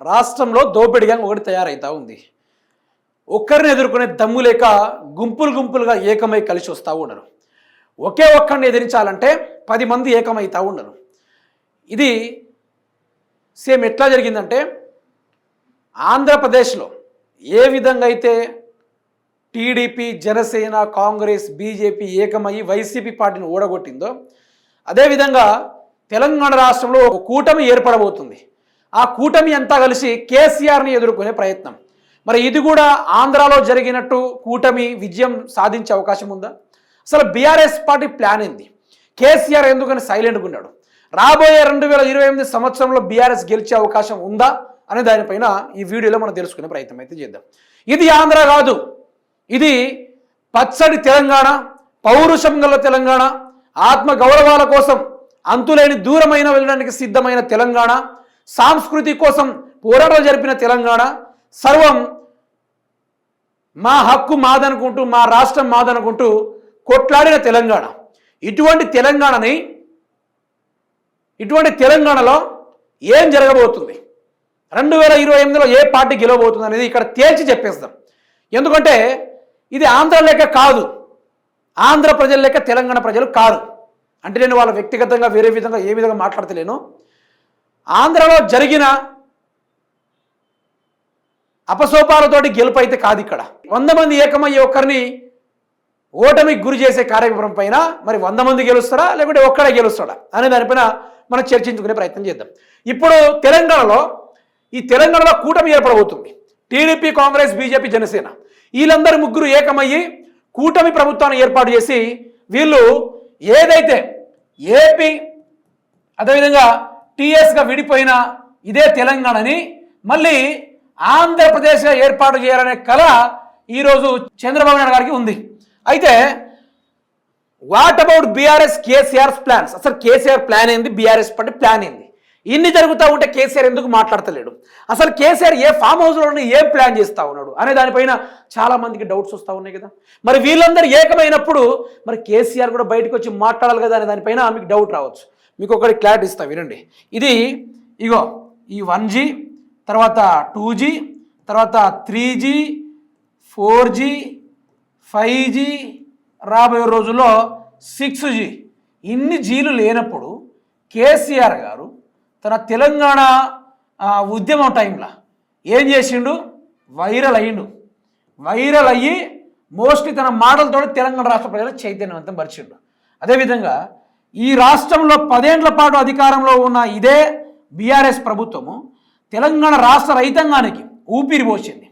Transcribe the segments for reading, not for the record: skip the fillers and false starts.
రాష్ట్రంలో దోపిడీ గ్యాంగ్ ఒకటి తయారైతా ఉంది. ఒక్కరిని ఎదుర్కొనే దమ్ము లేక గుంపులు గుంపులుగా ఏకమై కలిసి వస్తూ ఉండరు. ఒకే ఒక్కరిని ఎదిరించాలంటే 10 మంది ఏకమవుతూ ఉండరు. ఇది సేమ్ ఎట్లా జరిగిందంటే ఆంధ్రప్రదేశ్లో ఏ విధంగా అయితే టీడీపీ, జనసేన, కాంగ్రెస్, బీజేపీ ఏకమయ్యి వైసీపీ పార్టీని ఓడగొట్టిందో అదేవిధంగా తెలంగాణ రాష్ట్రంలో ఒక కూటమి ఏర్పడబోతుంది. ఆ కూటమి అంతా కలిసి కేసీఆర్ని ఎదుర్కొనే ప్రయత్నం. మరి ఇది కూడా ఆంధ్రాలో జరిగినట్టు కూటమి విజయం సాధించే అవకాశం ఉందా? అసలు బీఆర్ఎస్ పార్టీ ప్లాన్ ఏంది? కేసీఆర్ ఎందుకని సైలెంట్గా ఉన్నాడు? రాబోయే 2028 సంవత్సరంలో బీఆర్ఎస్ గెలిచే అవకాశం ఉందా అనే దానిపైన ఈ వీడియోలో మనం తెలుసుకునే ప్రయత్నం అయితే చేద్దాం. ఇది ఆంధ్ర కాదు, ఇది పచ్చడి తెలంగాణ, పౌరుషం గల తెలంగాణ, ఆత్మ గౌరవాల కోసం అంతులేని దూరమైన వెళ్ళడానికి సిద్ధమైన తెలంగాణ, సంస్కృతి కోసం పోరాటాలు జరిపిన తెలంగాణ, సర్వం మా హక్కు మాదనుకుంటూ, మా రాష్ట్రం మాదనుకుంటూ కొట్లాడిన తెలంగాణ. ఇటువంటి తెలంగాణలో ఏం జరగబోతుంది, 2028లో ఏ పార్టీ గెలవబోతుంది అనేది ఇక్కడ తేల్చి చెప్పేస్తాం. ఎందుకంటే ఇది ఆంధ్ర లెక్క కాదు, ఆంధ్ర ప్రజల లెక్క తెలంగాణ ప్రజలు కాదు. అంటే నేను వాళ్ళ వ్యక్తిగతంగా వేరే విధంగా ఏ విధంగా మాట్లాడతలేను. ఆంధ్రలో జరిగిన అపసోపాలతోటి గెలుపు అయితే కాదు. ఇక్కడ 100 మంది ఏకమయ్యే ఒక్కరిని ఓటమికి గురి చేసే కార్యక్రమం పైన మరి 100 మంది గెలుస్తారా లేకుంటే ఒక్కడే గెలుస్తాడా అనే దానిపైన మనం చర్చించుకునే ప్రయత్నం చేద్దాం. ఇప్పుడు తెలంగాణలో కూటమి ఏర్పడబోతుంది. టీడీపీ, కాంగ్రెస్, బీజేపీ, జనసేన వీళ్ళందరూ ముగ్గురు ఏకమయ్యి కూటమి ప్రభుత్వాన్ని ఏర్పాటు చేసి వీళ్ళు ఏదైతే ఏపీ అదేవిధంగా టీఎస్గా విడిపోయిన ఇదే తెలంగాణని మళ్ళీ ఆంధ్రప్రదేశ్గా ఏర్పాటు చేయాలనే కళ ఈరోజు చంద్రబాబు నాయుడు గారికి ఉంది. అయితే what about BRS, KCR plans? అసలు కేసీఆర్ ప్లాన్ ఏంది, బీఆర్ఎస్ పార్టీ ప్లాన్ ఏంది? ఇన్ని జరుగుతూ ఉంటే కేసీఆర్ ఎందుకు మాట్లాడతలేడు? అసలు కేసీఆర్ ఏ ఫామ్ హౌస్లో ఏం ప్లాన్ చేస్తూ ఉన్నాడు అనే దానిపైన చాలా మందికి డౌట్స్ వస్తూ ఉన్నాయి కదా. మరి వీళ్ళందరూ ఏకమైనప్పుడు మరి కేసీఆర్ కూడా బయటకు వచ్చి మాట్లాడాలి కదా అనే దానిపైన మీకు డౌట్ రావచ్చు. మీకు ఒకటి క్లారిటీ ఇస్తా వినండి. ఇది ఇగో ఈ 1G, తర్వాత 2G, తర్వాత 3G, 4G, 5G, రాబోయే రోజుల్లో 6G. ఇన్ని జీలు లేనప్పుడు కేసీఆర్ గారు తన తెలంగాణ ఉద్యమం టైంలో ఏం చేసిండు? వైరల్ అయ్యి మోస్ట్లీ తన మాటలతో తెలంగాణ రాష్ట్ర ప్రజలకు చైతన్యవంతం పరిచిండు. అదేవిధంగా ఈ రాష్ట్రంలో 10 ఏళ్ల పాటు అధికారంలో ఉన్న ఇదే బీఆర్ఎస్ ప్రభుత్వము తెలంగాణ రాష్ట్ర రైతాంగానికి ఊపిరి పోసింది,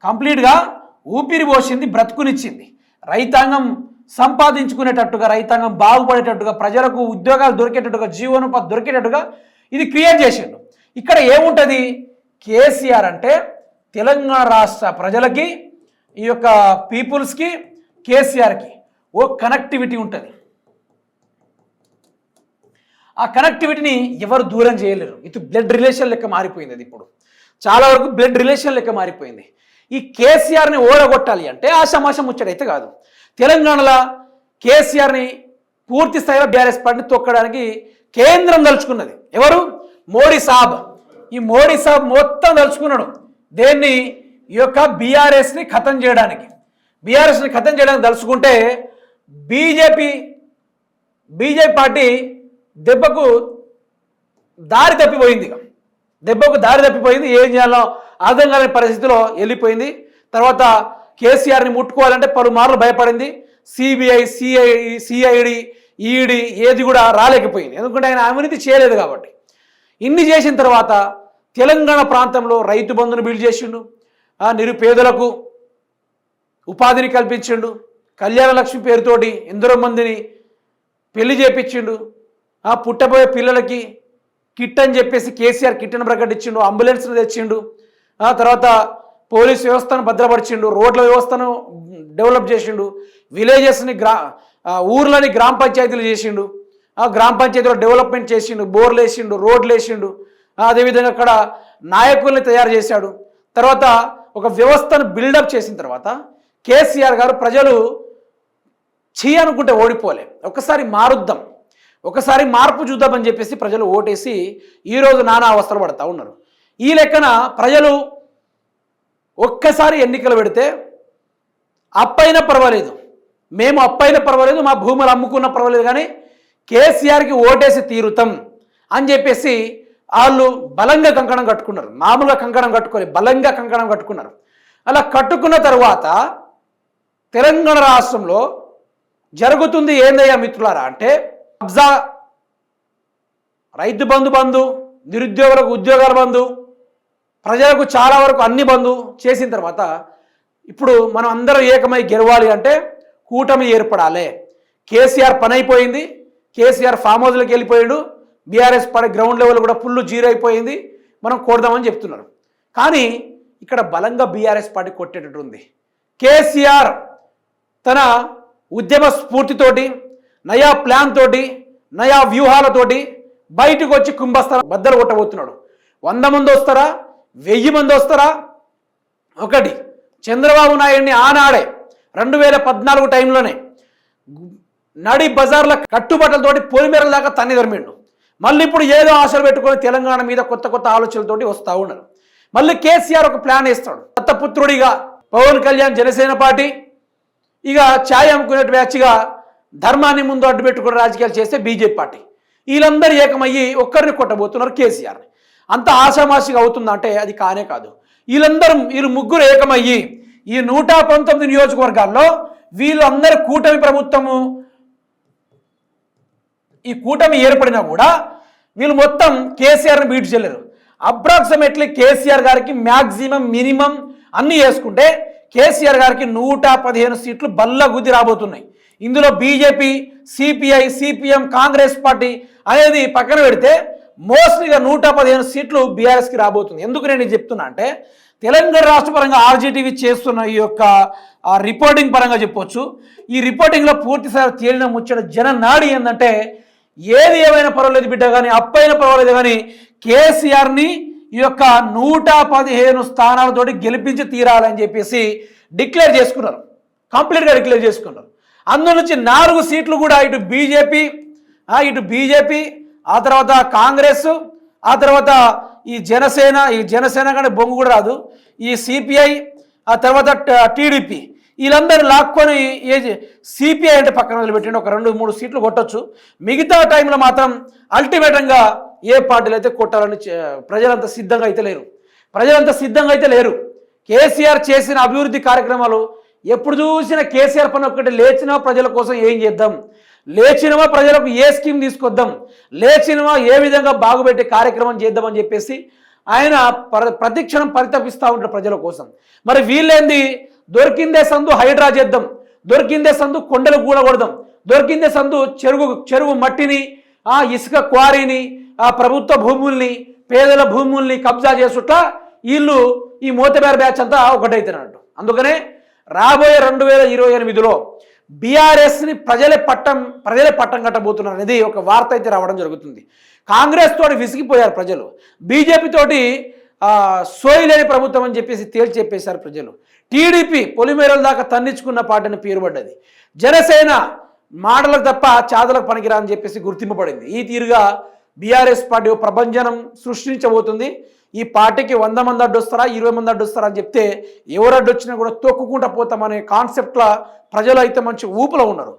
కంప్లీట్గా ఊపిరి పోసింది, బ్రతుకునిచ్చింది. రైతాంగం సంపాదించుకునేటట్టుగా, రైతాంగం బాగుపడేటట్టుగా, ప్రజలకు ఉద్యోగాలు దొరికేటట్టుగా, జీవనోపాధి దొరికేటట్టుగా ఇది క్రియేట్ చేసిండు. ఇక్కడ ఏముంటుంది? కేసీఆర్ అంటే తెలంగాణ రాష్ట్ర ప్రజలకి, ఈ యొక్క పీపుల్స్కి, కేసీఆర్కి ఓ కనెక్టివిటీ ఉంటుంది. ఆ కనెక్టివిటీని ఎవరు దూరం చేయలేరు. ఇది బ్లడ్ రిలేషన్ లెక్క మారిపోయింది. అది ఇప్పుడు చాలా వరకు బ్లడ్ రిలేషన్ లెక్క మారిపోయింది. ఈ కేసీఆర్ని ఓడగొట్టాలి అంటే ఆషామాష ముచ్చటైతే కాదు. తెలంగాణలో కేసీఆర్ని పూర్తి స్థాయిలో బీఆర్ఎస్ పార్టీని తొక్కడానికి కేంద్రం తలుచుకున్నది. ఎవరు? మోడీ సాబ్. ఈ మోడీ సాబ్ మొత్తం తలుచుకున్నాడు దేన్ని? ఈ యొక్క బీఆర్ఎస్ని ఖతం చేయడానికి. బీఆర్ఎస్ని ఖతం చేయడానికి తలుచుకుంటే బీజేపీ పార్టీ దెబ్బకు దారి తప్పిపోయింది. ఏం చేయాలో అర్థం కాని పరిస్థితిలో వెళ్ళిపోయింది. తర్వాత కేసీఆర్ని ముట్టుకోవాలంటే పలుమార్లు భయపడింది. సిబిఐ, సిఐడి, ఈడీ ఏది కూడా రాలేకపోయింది. ఎందుకంటే ఆయన అవినీతి చేయలేదు కాబట్టి. ఇన్ని చేసిన తర్వాత తెలంగాణ ప్రాంతంలో రైతు బంధును బిల్డ్ చేసిండు, నిరుపేదలకు ఉపాధిని కల్పించిండు, కళ్యాణ లక్ష్మి పేరుతోటి ఎందరో మందిని పెళ్లి చేపించిండు, పుట్టబోయే పిల్లలకి కిట్ అని చెప్పేసి కేసీఆర్ కిట్ను ప్రకటించిండు, అంబులెన్స్ను తెచ్చిండు, తర్వాత పోలీస్ వ్యవస్థను భద్రపరిచిండు, రోడ్ల వ్యవస్థను డెవలప్ చేసిండు, విలేజెస్ని ఊర్లని గ్రామ పంచాయతీలు చేసిండు, గ్రామ పంచాయతీలో డెవలప్మెంట్ చేసిండు, బోర్లు వేసిండు, రోడ్లు వేసిండు. అదేవిధంగా అక్కడ నాయకుల్ని తయారు చేశాడు. తర్వాత ఒక వ్యవస్థను బిల్డప్ చేసిన తర్వాత కేసీఆర్ గారు ప్రజలు అనుకుంటే ఓడిపోలే, ఒకసారి మారుద్దాం, ఒకసారి మార్పు చూద్దామని చెప్పేసి ప్రజలు ఓటేసి ఈరోజు నానా అవస్థలు పడతా ఉన్నారు. ఈ లెక్కన ప్రజలు ఒక్కసారి ఎన్నికలు పెడితే అప్పైనా పర్వాలేదు, మేము అప్పైనా పర్వాలేదు, మా భూములు అమ్ముకున్నా పర్వాలేదు, కానీ కేసీఆర్కి ఓటేసి తీరుతాం అని చెప్పేసి వాళ్ళు బలంగా కంకణం కట్టుకున్నారు. మామూలుగా కంకణం కట్టుకొని బలంగా కంకణం కట్టుకున్నారు. అలా కట్టుకున్న తర్వాత తెలంగాణ రాష్ట్రంలో జరుగుతుంది ఏందయ్యా మిత్రులారా అంటే, కబ్జా, రైతు బంధు, నిరుద్యోగులకు ఉద్యోగాల బంధు, ప్రజలకు చాలా వరకు అన్ని బంధు చేసిన తర్వాత ఇప్పుడు మనం అందరం ఏకమై గెలవాలి అంటే కూటమి ఏర్పడాలి. కేసీఆర్ పని అయిపోయింది, కేసీఆర్ ఫామ్ హౌస్లోకి వెళ్ళిపోయాడు, బీఆర్ఎస్ పడే గ్రౌండ్ లెవెల్ కూడా ఫుల్ జీరో అయిపోయింది, మనం కొడదామని చెప్తున్నారు. కానీ ఇక్కడ బలంగా బీఆర్ఎస్ పార్టీ కొట్టేటట్టు ఉంది. కేసీఆర్ తన ఉద్యమ స్ఫూర్తితోటి, నయా ప్లాన్ తోటి, నయా వ్యూహాలతోటి బయటకు వచ్చి కుంభస్థానం బద్దలు కొట్టబోతున్నాడు. 100 మంది వస్తారా, 1000 మంది వస్తారా? ఒకటి, చంద్రబాబు నాయుడిని ఆనాడే 2014 టైంలోనే నడి బజార్ల కట్టుబట్టలతోటి పొలిమేరల దాకా తన్ని ధర్మిండు. మళ్ళీ ఇప్పుడు ఏదో ఆశలు పెట్టుకొని తెలంగాణ మీద కొత్త కొత్త ఆలోచనలతోటి వస్తూ ఉన్నారు. మళ్ళీ కేసీఆర్ ఒక ప్లాన్ వేస్తాడు. దత్తపుత్రుడిగా పవన్ కళ్యాణ్ జనసేన పార్టీ, ఇక ఛాయ్ అమ్ముకునే బ్యాచ్గా ధర్మాన్ని ముందు అడ్డు పెట్టుకుని రాజకీయాలు చేస్తే బీజేపీ పార్టీ, వీళ్ళందరూ ఏకమయ్యి ఒక్కరిని కొట్టబోతున్నారు కేసీఆర్ని. అంత ఆషామాషిగా అవుతుందంటే అది కానే కాదు. వీళ్ళు ముగ్గురు ఏకమయ్యి ఈ 119 నియోజకవర్గాల్లో వీళ్ళందరూ కూటమి ప్రభుత్వము, ఈ కూటమి ఏర్పడినా కూడా వీళ్ళు మొత్తం కేసీఆర్ని బీట్ చేయలేరు. అప్రాక్సిమేట్లీ కేసీఆర్ గారికి మ్యాక్సిమం మినిమం అన్నీ వేసుకుంటే కేసీఆర్ గారికి 115 సీట్లు బల్ల గుద్ది రాబోతున్నాయి. ఇందులో BJP, CPI, CPM, Congress party అనేది పక్కన పెడితే మోస్ట్లీగా 115 సీట్లు బీఆర్ఎస్కి రాబోతుంది. ఎందుకు నేను ఇది చెప్తున్నా అంటే, తెలంగాణ రాష్ట్ర పరంగా ఆర్జీటీవీ చేస్తున్న ఈ యొక్క రిపోర్టింగ్ పరంగా చెప్పొచ్చు. ఈ రిపోర్టింగ్లో పూర్తిసారి తేలిన ముచ్చట జన నాడి ఏంటంటే, ఏది ఏమైనా పర్వాలేదు బిడ్డ, కానీ అప్పైనా పర్వాలేదు, కానీ కేసీఆర్ని ఈ యొక్క 115 స్థానాలతోటి గెలిపించి తీరాలని చెప్పేసి డిక్లేర్ చేసుకున్నారు. కంప్లీట్గా డిక్లేర్ చేసుకున్నారు. అందులో నుంచి 4 సీట్లు కూడా ఇటు బీజేపీ, ఆ తర్వాత కాంగ్రెస్, ఆ తర్వాత ఈ జనసేన కానీ బొంగు కూడా రాదు, ఈ సిపిఐ, ఆ తర్వాత టీడీపీ, వీళ్ళందరూ లాక్కొని సిపిఐ అంటే పక్కన వదిలిపెట్టిండి ఒక 2-3 సీట్లు కొట్టచ్చు. మిగతా టైంలో మాత్రం అల్టిమేటంగా ఏ పార్టీలు అయితే కొట్టాలని ప్రజలంతా సిద్ధంగా అయితే లేరు. కేసీఆర్ చేసిన అభివృద్ధి కార్యక్రమాలు ఎప్పుడు చూసినా కేసీఆర్ పని ఒక్కటి, లేచినా ప్రజల కోసం ఏం చేద్దాం, లేచినమా ప్రజలకు ఏ స్కీమ్ తీసుకొద్దాం, లేచినమా ఏ విధంగా బాగుపెట్టే కార్యక్రమం చేద్దామని చెప్పేసి ఆయన ప్రతిక్షణం పరితపిస్తూ ఉంటారు ప్రజల కోసం. మరి వీళ్ళేంది, దొరికిందే సందు హైడ్రా చేద్దాం, దొరికిందే సందు కొండలు కూడగొడదాం, దొరికిందే సందు చెరువు మట్టిని, ఇసుక క్వారీని, ప్రభుత్వ భూముల్ని, పేదల భూముల్ని కబ్జా చేసుట్లా వీళ్ళు ఈ మోతబేర బ్యాచ్ అంతా ఒకటైతున్నట్టు. అందుకనే రాబోయే 2028లో బీఆర్ఎస్ని ప్రజలే పట్టం కట్టబోతున్నారు అనేది ఒక వార్త అయితే రావడం జరుగుతుంది. కాంగ్రెస్ తోటి విసిగిపోయారు ప్రజలు, బీజేపీ తోటి సోయిలేని ప్రభుత్వం అని చెప్పేసి తేల్చి చెప్పేశారు ప్రజలు. టీడీపీ పొలిమేరల దాకా తన్నించుకున్న పార్టీని పేరుపడ్డది. జనసేన మాటలకు తప్ప చాదలకు పనికిరా అని చెప్పేసి గుర్తింపబడింది. ఈ తీరుగా బీఆర్ఎస్ పార్టీ ప్రభంజనం సృష్టించబోతుంది. ఈ పార్టీకి 100 మంది అడ్డొస్తారా, 20 మంది అడ్డొస్తారా అని చెప్తే ఎవరు అడ్డొచ్చినా కూడా తొక్కుకుంటూ పోతామనే కాన్సెప్ట్లా ప్రజలు అయితే మంచి ఊపులో ఉన్నారు.